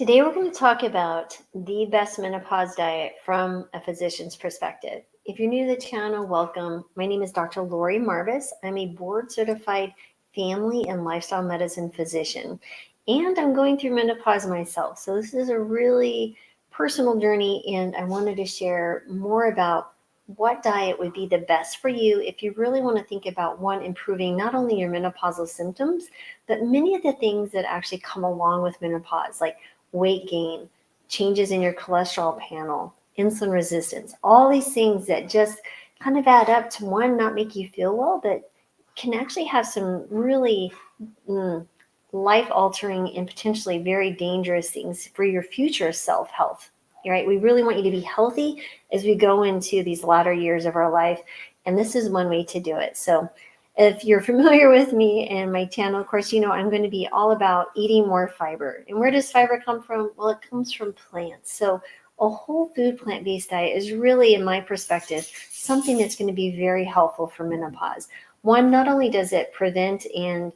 Today, we're going to talk about the best menopause diet from a physician's perspective. If you're new to the channel, welcome. My name is Dr. Lori Marvis. I'm a board certified family and lifestyle medicine physician, and I'm going through menopause myself. So, this is a really personal journey, and I wanted to share more about what diet would be the best for you if you really want to think about improving not only your menopausal symptoms, but many of the things that actually come along with menopause, like weight gain, changes in your cholesterol panel, insulin resistance, all these things that just kind of add up to one, not make you feel well, but can actually have some really life altering and potentially very dangerous things for your future self health. Right? We really want you to be healthy as we go into these latter years of our life. And this is one way to do it. So if you're familiar with me and my channel, of course, you know I'm going to be all about eating more fiber. And where does fiber come from? Well, it comes from plants. So a whole food plant-based diet is really, in my perspective, something that's going to be very helpful for menopause. One, not only does it prevent and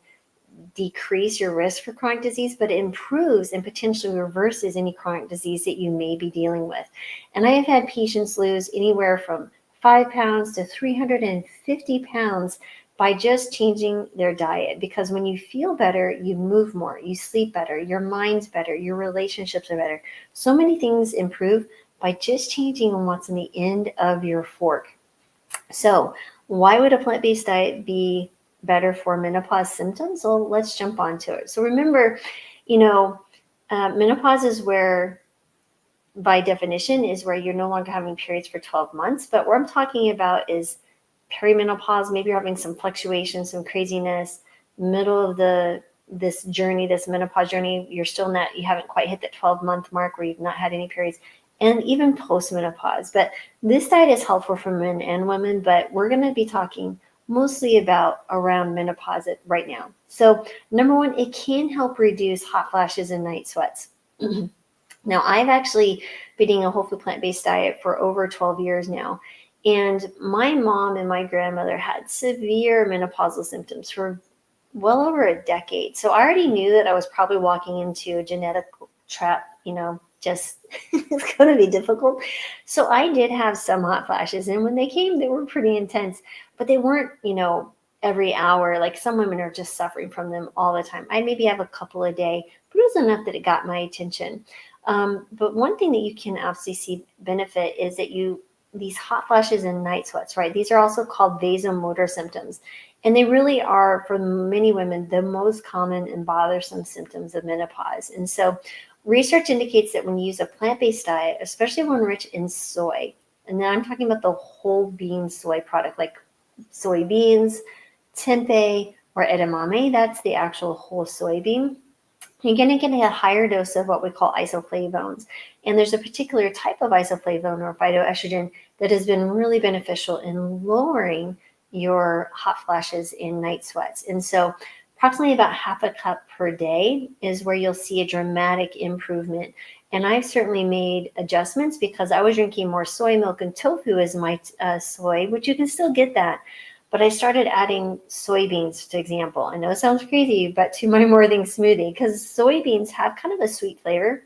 decrease your risk for chronic disease, but it improves and potentially reverses any chronic disease that you may be dealing with. And I have had patients lose anywhere from 5 pounds to 350 pounds by just changing their diet. Because when you feel better, you move more, you sleep better, your mind's better, your relationships are better. So many things improve by just changing what's in the end of your fork. So why would a plant-based diet be better for menopause symptoms? Well, let's jump onto it. So remember, menopause is where, by definition, is where you're no longer having periods for 12 months. But what I'm talking about is perimenopause. Maybe you're having some fluctuations, some craziness, middle of this journey, this menopause journey. You haven't quite hit the 12-month mark where you've not had any periods, and even post-menopause. But this diet is helpful for men and women, but we're going to be talking mostly about around menopause right now. So number one, it can help reduce hot flashes and night sweats. Now, I've actually been eating a whole food plant-based diet for over 12 years now. And my mom and my grandmother had severe menopausal symptoms for well over a decade. So I already knew that I was probably walking into a genetic trap, just it's going to be difficult. So I did have some hot flashes. And when they came, they were pretty intense, but they weren't, every hour. Like some women are just suffering from them all the time. I maybe have a couple a day, but it was enough that it got my attention. But one thing that you can absolutely see benefit is that these hot flashes and night sweats, right? These are also called vasomotor symptoms. And they really are, for many women, the most common and bothersome symptoms of menopause. And so research indicates that when you use a plant-based diet, especially one rich in soy, and then I'm talking about the whole bean soy product, like soybeans, tempeh, or edamame, that's the actual whole soybean. You're going to get a higher dose of what we call isoflavones. And there's a particular type of isoflavone or phytoestrogen that has been really beneficial in lowering your hot flashes and night sweats. And so approximately about half a cup per day is where you'll see a dramatic improvement. And I've certainly made adjustments because I was drinking more soy milk and tofu as my soy, which you can still get that. But I started adding soybeans, for example. I know it sounds crazy, but to my morning smoothie, because soybeans have kind of a sweet flavor.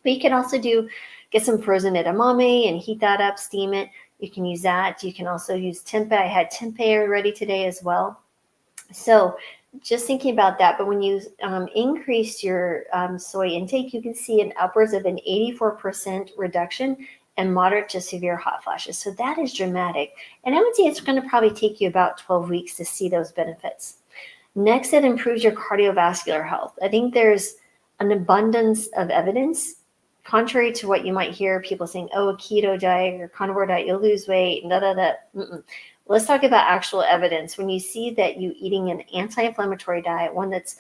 But you can also get some frozen edamame and heat that up, steam it. You can use that. You can also use tempeh. I had tempeh ready today as well. So just thinking about that. But when you increase your soy intake, you can see an upwards of an 84% reduction and moderate to severe hot flashes. So that is dramatic. And I would say it's going to probably take you about 12 weeks to see those benefits. Next, it improves your cardiovascular health. I think there's an abundance of evidence, contrary to what you might hear people saying, oh, a keto diet or carnivore diet, you'll lose weight, Let's talk about actual evidence. When you see that you eating an anti-inflammatory diet, one that's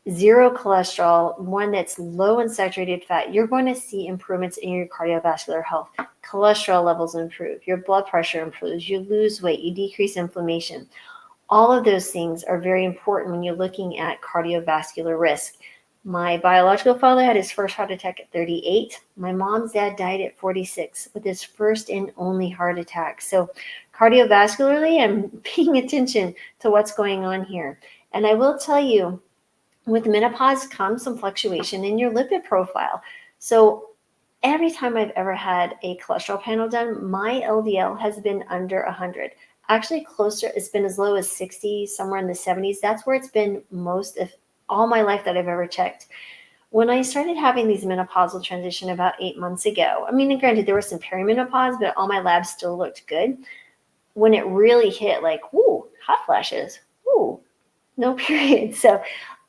zero cholesterol, one that's low in saturated fat, you're going to see improvements in your cardiovascular health. Cholesterol levels improve, your blood pressure improves, you lose weight, you decrease inflammation. All of those things are very important when you're looking at cardiovascular risk. My biological father had his first heart attack at 38. My mom's dad died at 46 with his first and only heart attack. So cardiovascularly, I'm paying attention to what's going on here. And I will tell you, with menopause comes some fluctuation in your lipid profile. So every time I've ever had a cholesterol panel done, my LDL has been under 100. Actually, closer, it's been as low as 60, somewhere in the 70s. That's where it's been most of all my life that I've ever checked. When I started having these menopausal transition about 8 months ago, I mean, granted, there was some perimenopause, but all my labs still looked good. When it really hit, like, ooh, hot flashes, ooh, no period. So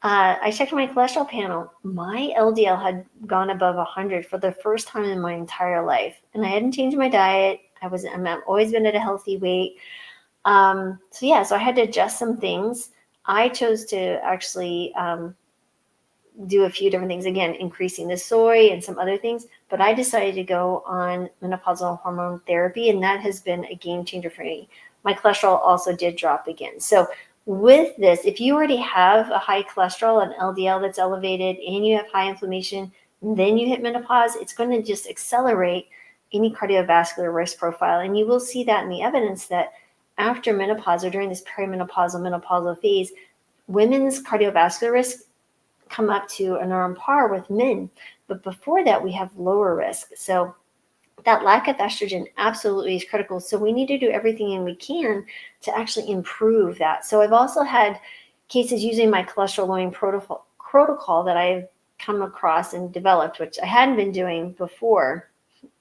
I checked my cholesterol panel. My LDL had gone above 100 for the first time in my entire life. And I hadn't changed my diet. I've always been at a healthy weight. So I had to adjust some things. I chose to actually do a few different things, again, increasing the soy and some other things, but I decided to go on menopausal hormone therapy, and that has been a game changer for me. My cholesterol also did drop again. So with this, if you already have a high cholesterol and LDL that's elevated and you have high inflammation, then you hit menopause, it's going to just accelerate any cardiovascular risk profile. And you will see that in the evidence that after menopause or during this perimenopausal, menopausal phase, women's cardiovascular risk come up to and are on par with men. But before that, we have lower risk. So that lack of estrogen absolutely is critical. So we need to do everything we can to actually improve that. So I've also had cases using my cholesterol lowering protocol that I've come across and developed, which I hadn't been doing before.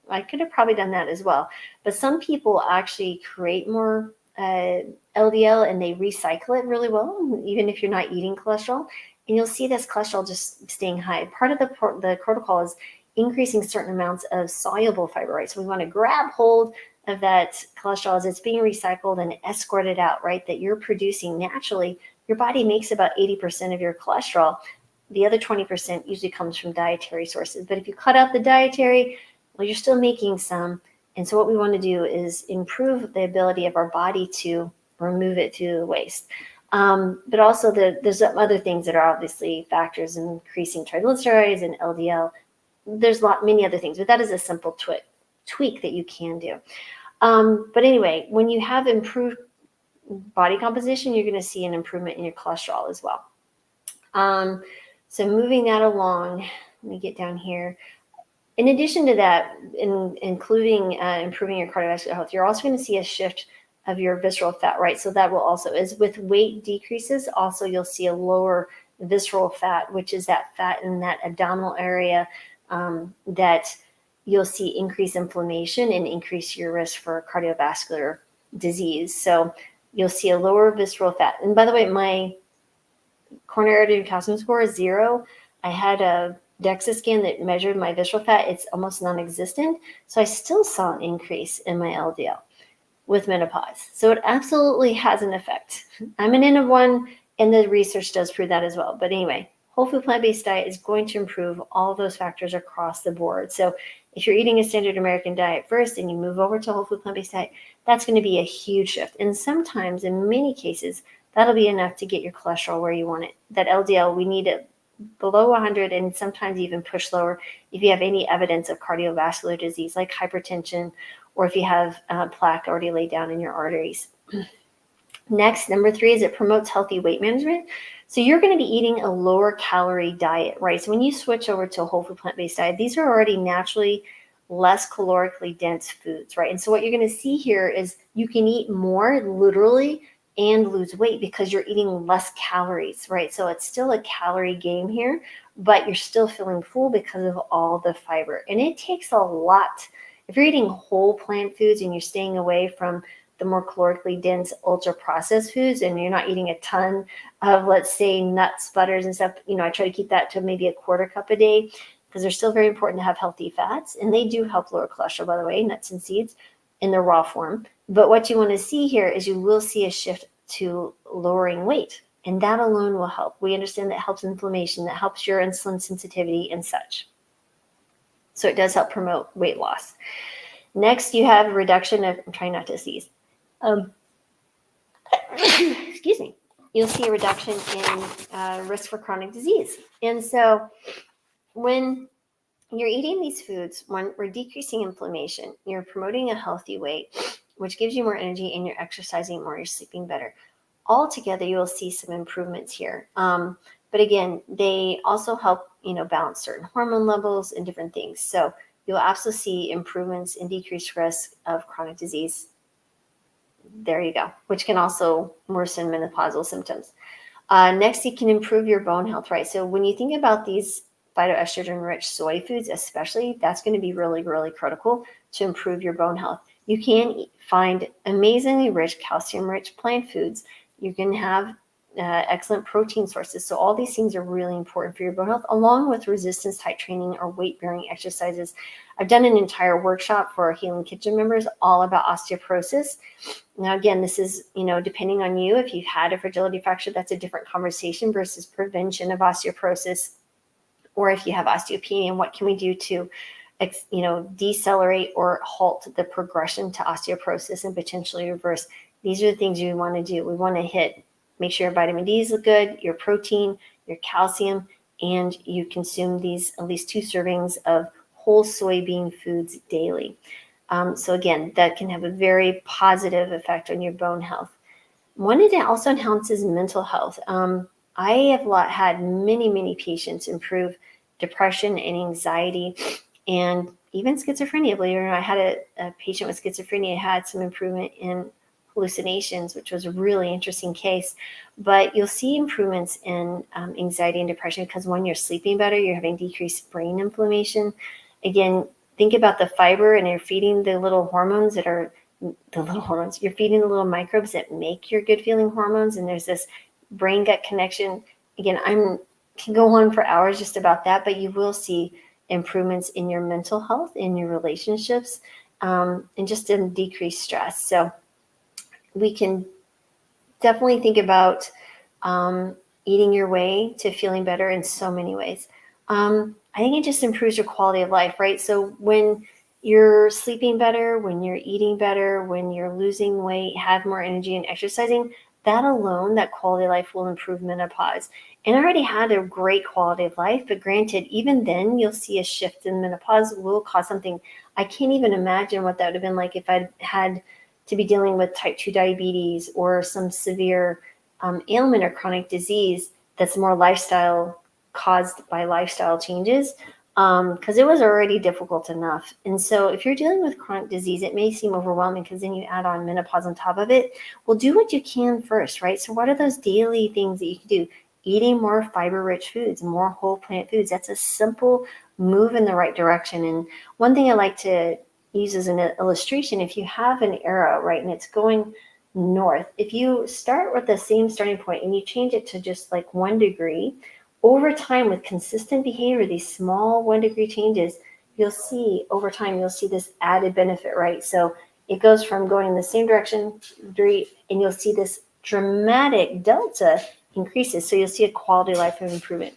I could have probably done that as well. But some people actually create more LDL and they recycle it really well, even if you're not eating cholesterol. And you'll see this cholesterol just staying high. Part of the protocol is increasing certain amounts of soluble fiber, right? So we want to grab hold of that cholesterol as it's being recycled and escort it out, right? That you're producing naturally. Your body makes about 80% of your cholesterol. The other 20% usually comes from dietary sources. But if you cut out the dietary, well, you're still making some. And so what we want to do is improve the ability of our body to remove it through the waste. But also there's other things that are obviously factors in increasing triglycerides and LDL. There's many other things, but that is a simple tweak that you can do. But anyway, when you have improved body composition, you're going to see an improvement in your cholesterol as well. So moving that along, let me get down here. In addition to that, including improving your cardiovascular health, you're also going to see a shift of your visceral fat, right? So that will also, as with weight decreases, also you'll see a lower visceral fat, which is that fat in that abdominal area that you'll see increased inflammation and increase your risk for cardiovascular disease. So you'll see a lower visceral fat. And by the way, my coronary artery calcium score is 0. I had a DEXA scan that measured my visceral fat. It's almost non-existent. So I still saw an increase in my LDL with menopause. So it absolutely has an effect. I'm an N of 1, and the research does prove that as well. But anyway, whole food plant-based diet is going to improve all those factors across the board. So if you're eating a standard American diet first and you move over to whole food plant-based diet, that's going to be a huge shift. And sometimes, in many cases, that'll be enough to get your cholesterol where you want it. That LDL, we need it below 100 and sometimes even push lower if you have any evidence of cardiovascular disease like hypertension or if you have plaque already laid down in your arteries. Next, number 3 is it promotes healthy weight management. So you're going to be eating a lower calorie diet, right? So when you switch over to a whole food plant-based diet, these are already naturally less calorically dense foods, right? And so what you're going to see here is you can eat more literally and lose weight because you're eating less calories, right? So it's still a calorie game here, but you're still feeling full because of all the fiber. And it takes a lot. If you're eating whole plant foods and you're staying away from the more calorically dense ultra processed foods and you're not eating a ton of, let's say, nuts, butters and stuff, I try to keep that to maybe a quarter cup a day because they're still very important to have healthy fats. And they do help lower cholesterol, by the way, nuts and seeds in their raw form. But what you want to see here is you will see a shift to lowering weight. And that alone will help. We understand that helps inflammation, that helps your insulin sensitivity and such. So it does help promote weight loss. Next, you have a reduction of, I'm trying not to sneeze. Excuse me. You'll see a reduction in risk for chronic disease. And so when you're eating these foods, when we're decreasing inflammation, you're promoting a healthy weight, which gives you more energy, and you're exercising more, you're sleeping better. Altogether, you will see some improvements here. But again, they also help, balance certain hormone levels and different things. So you'll also see improvements in decreased risk of chronic disease. There you go, which can also worsen menopausal symptoms. Next, you can improve your bone health, right? So when you think about these phytoestrogen-rich soy foods, especially, that's going to be really, really critical to improve your bone health. You can find amazingly rich, calcium-rich plant foods. You can have excellent protein sources. So all these things are really important for your bone health, along with resistance type training or weight-bearing exercises. I've done an entire workshop for Healing Kitchen members all about osteoporosis. Now, again, this is, depending on you, if you've had a fragility fracture, that's a different conversation versus prevention of osteoporosis. Or if you have osteopenia, and what can we do to, decelerate or halt the progression to osteoporosis and potentially reverse. These are the things you want to do. We want to make sure your vitamin D is good, your protein, your calcium, and you consume these at least 2 servings of whole soybean foods daily. So again, that can have a very positive effect on your bone health. One, it also enhances mental health. I have had many, many patients improve depression and anxiety and even schizophrenia. Believe it or not, I had a patient with schizophrenia had some improvement in hallucinations, which was a really interesting case. But you'll see improvements in anxiety and depression because when you're sleeping better, you're having decreased brain inflammation. Again, think about the fiber and you're feeding the little hormones that are the little hormones. You're feeding the little microbes that make your good feeling hormones. And there's this brain gut connection. Again, can go on for hours just about that, but you will see improvements in your mental health, in your relationships, and just in decreased stress. So we can definitely think about eating your way to feeling better in so many ways. I think it just improves your quality of life, right? So when you're sleeping better, when you're eating better, when you're losing weight, have more energy and exercising, that alone, that quality of life will improve menopause. And I already had a great quality of life, but granted, even then you'll see a shift in menopause will cause something. I can't even imagine what that would have been like if I'd had to be dealing with type 2 diabetes or some severe ailment or chronic disease that's more lifestyle caused by lifestyle changes, because it was already difficult enough. And so if you're dealing with chronic disease, it may seem overwhelming because then you add on menopause on top of it. Well, do what you can first, right? So what are those daily things that you can do? Eating more fiber-rich foods, more whole plant foods. That's a simple move in the right direction. And one thing I like to use as an illustration, if you have an arrow, right, and it's going north, if you start with the same starting point and you change it to just like 1 degree, over time with consistent behavior, these small 1 degree changes, you'll see over time, you'll see this added benefit, right? So it goes from going in the same direction, and you'll see this dramatic delta increases. So you'll see a quality of life improvement.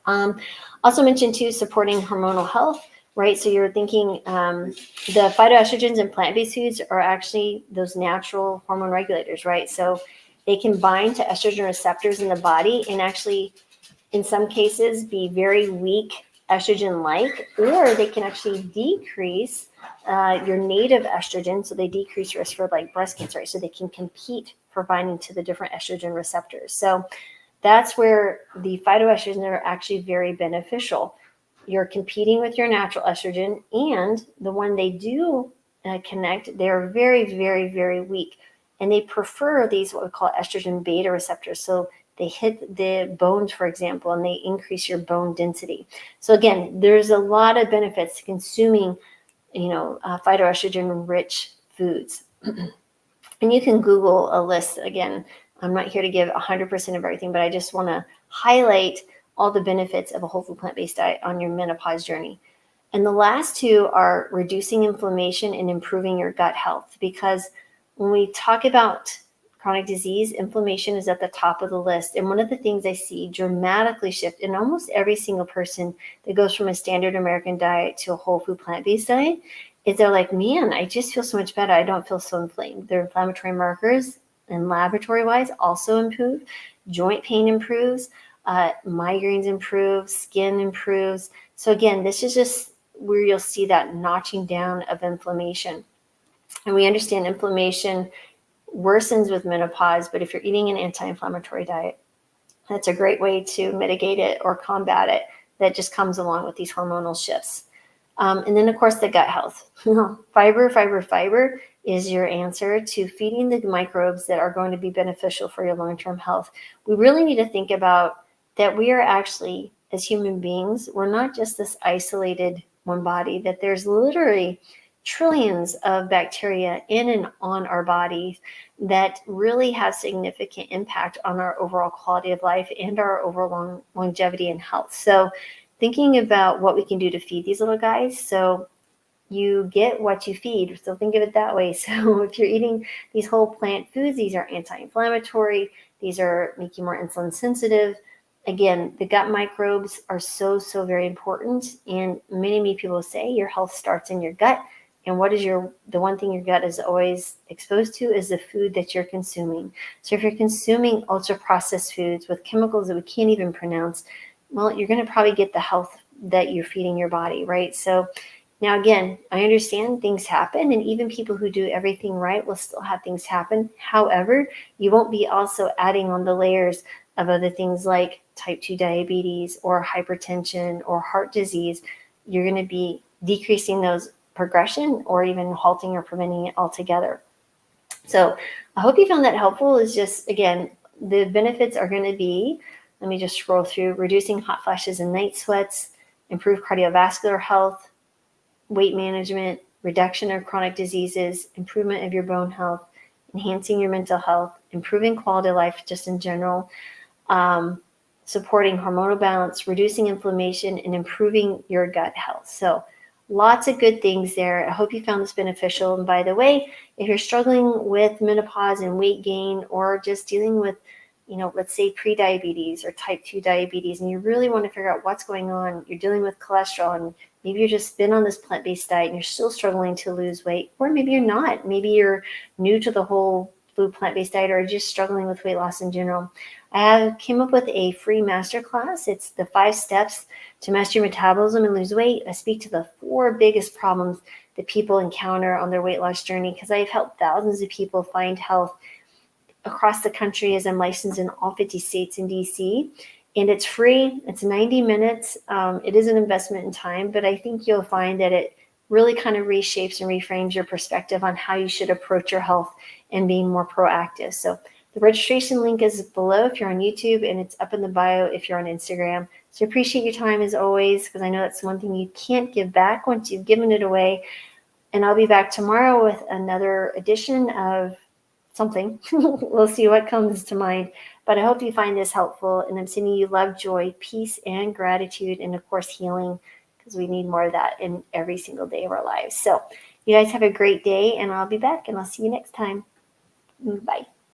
Also mentioned too, supporting hormonal health, right? So you're thinking the phytoestrogens in plant-based foods are actually those natural hormone regulators, right? So they can bind to estrogen receptors in the body and actually, in some cases, be very weak estrogen-like, or they can actually decrease your native estrogen, so they decrease risk for like breast cancer, right? So they can compete for binding to the different estrogen receptors. So that's where the phytoestrogens are actually very beneficial. You're competing with your natural estrogen, and the one they do connect, they're very, very, very weak. And they prefer these, what we call estrogen beta receptors. So they hit the bones, for example, and they increase your bone density. So again, there's a lot of benefits to consuming, phytoestrogen-rich foods. And you can Google a list. Again, I'm not here to give 100% of everything, but I just want to highlight all the benefits of a whole food plant-based diet on your menopause journey. And the last two are reducing inflammation and improving your gut health. Because when we talk about chronic disease, inflammation is at the top of the list. And one of the things I see dramatically shift in almost every single person that goes from a standard American diet to a whole food plant-based diet is they're like, man, I just feel so much better. I don't feel so inflamed. Their inflammatory markers and laboratory-wise also improve. Joint pain improves. Migraines improve. Skin improves. So again, this is just where you'll see that notching down of inflammation. And we understand inflammation worsens with menopause, but if you're eating an anti-inflammatory diet, That's a great way to mitigate it or combat it. That just comes along with these hormonal shifts. And then, of course, the gut health. Fiber, fiber, fiber is your answer to feeding the microbes that are going to be beneficial for your long-term health. We really need to think about that we are actually, as human beings, we're not just this isolated one body, that there's literally trillions of bacteria in and on our bodies that really have significant impact on our overall quality of life and our overall longevity and health. So thinking about what we can do to feed these little guys. So you get what you feed. So think of it that way. So if you're eating these whole plant foods, these are anti-inflammatory. These are make you more insulin sensitive. Again, the gut microbes are so, so very important. And many people say your health starts in your gut. And what is the one thing your gut is always exposed to is the food that you're consuming. So if you're consuming ultra processed foods with chemicals that we can't even pronounce, well, you're going to probably get the health that you're feeding your body, right? So now, again, I understand things happen, and even people who do everything right will still have things happen. However, you won't be also adding on the layers of other things like type 2 diabetes or hypertension or heart disease. You're going to be decreasing those progression or even halting or preventing it altogether. So I hope you found that helpful. Is just, again, the benefits are going to be, let me just scroll through, reducing hot flashes and night sweats, improve cardiovascular health, weight management, reduction of chronic diseases, improvement of your bone health, enhancing your mental health, improving quality of life just in general, supporting hormonal balance, reducing inflammation, and improving your gut health. So lots of good things there. I hope you found this beneficial. And by the way, if you're struggling with menopause and weight gain, or just dealing with, let's say pre-diabetes or type 2 diabetes, and you really want to figure out what's going on, you're dealing with cholesterol, and maybe you've just been on this plant-based diet and you're still struggling to lose weight, or maybe you're not. Maybe you're new to the whole food plant-based diet or just struggling with weight loss in general. I came up with a free masterclass. It's the 5 steps to master your metabolism and lose weight. I speak to the 4 biggest problems that people encounter on their weight loss journey, because I've helped thousands of people find health across the country as I'm licensed in all 50 states and DC. And it's free. It's 90 minutes. It is an investment in time, but I think you'll find that it really kind of reshapes and reframes your perspective on how you should approach your health and being more proactive. So the registration link is below if you're on YouTube, and it's up in the bio if you're on Instagram. So I appreciate your time as always, because I know that's one thing you can't give back once you've given it away. And I'll be back tomorrow with another edition of something. We'll see what comes to mind. But I hope you find this helpful. And I'm sending you love, joy, peace, and gratitude, and of course, healing, because we need more of that in every single day of our lives. So you guys have a great day, and I'll be back, and I'll see you next time. Bye.